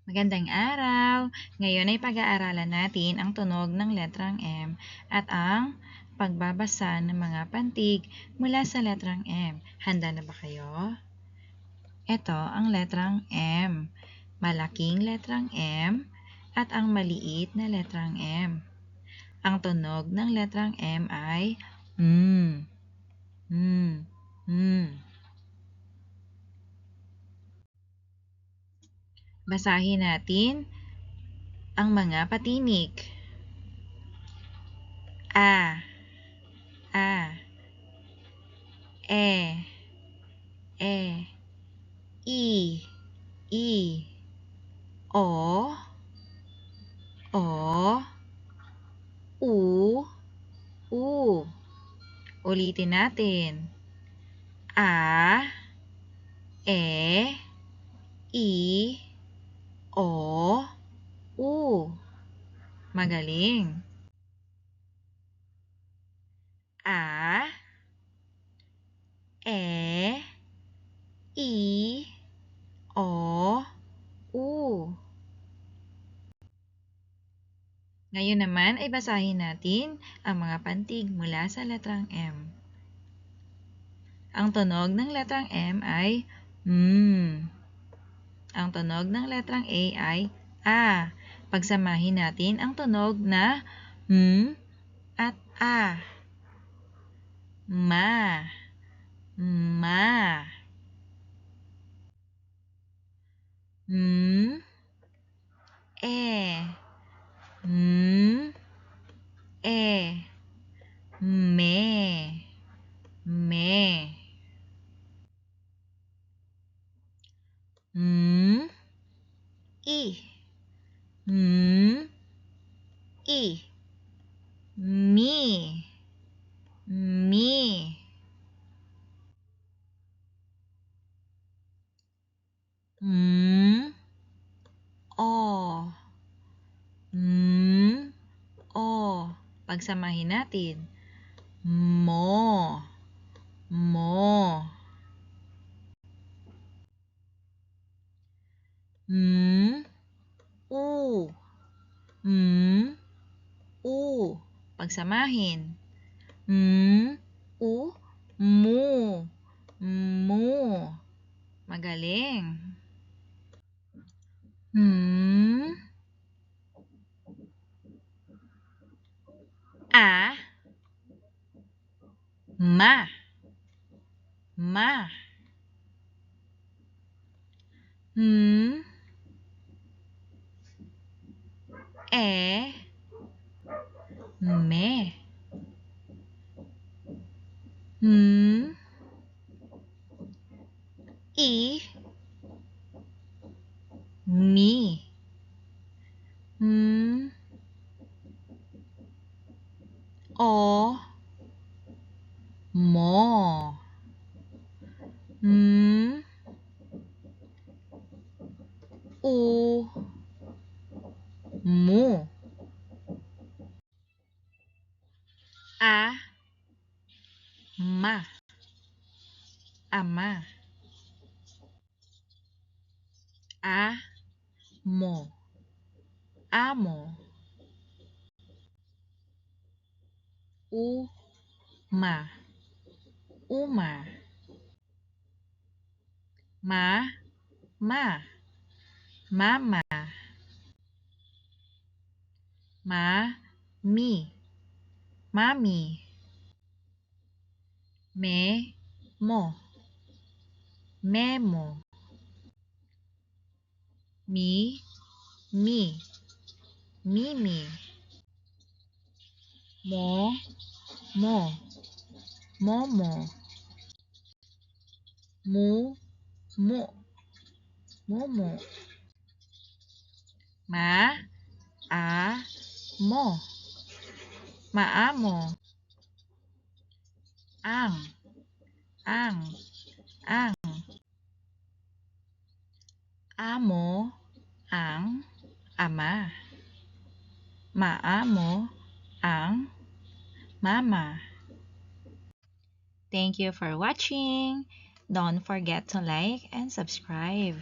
Magandang araw! Ngayon ay pag-aaralan natin ang tunog ng letrang M at ang pagbabasa ng mga pantig mula sa letrang M. Handa na ba kayo? Ito ang letrang M. Malaking letrang M at ang maliit na letrang M. Ang tunog ng letrang M ay M. M. M. Basahin natin ang mga patinig. A, E, I, O, U. Ulitin natin. A, E, I, O, U. Magaling. A, E, I, O, U. Ngayon naman ay basahin natin ang mga pantig mula sa letrang M. Ang tunog ng letrang M ay M. Ang tunog ng letrang A ay A. Pagsamahin natin ang tunog na M at A. Ma. Ma. M. E. M. E. Me. Me. M. I. M. I. Mi. Mi. M. O. M. O. Pagsamahin natin. Mo. Mo. M. U. M. U. Pagsamahin. M. U. Mu. Mu. Magaling. M. A. Ma. Ma. M. E. Me. M. I. Mi. M. O. Mo. M. U. Mu. A. Ma. Ama. A. Mo. Amo. U. Ma. Uma. Ma. Ma. Mama. Ma. Mi. Mami. Me. Mo. Memo. Mi. Mi. Mimi. Mo. Mo. Momo. Mu. Mu. Momo. Ma. A. Mo. Maamo. Ang. Ang. Ang. Amo. Ang. Ama. Maamo. Ang. Mama. Thank you for watching. Don't forget to like and subscribe.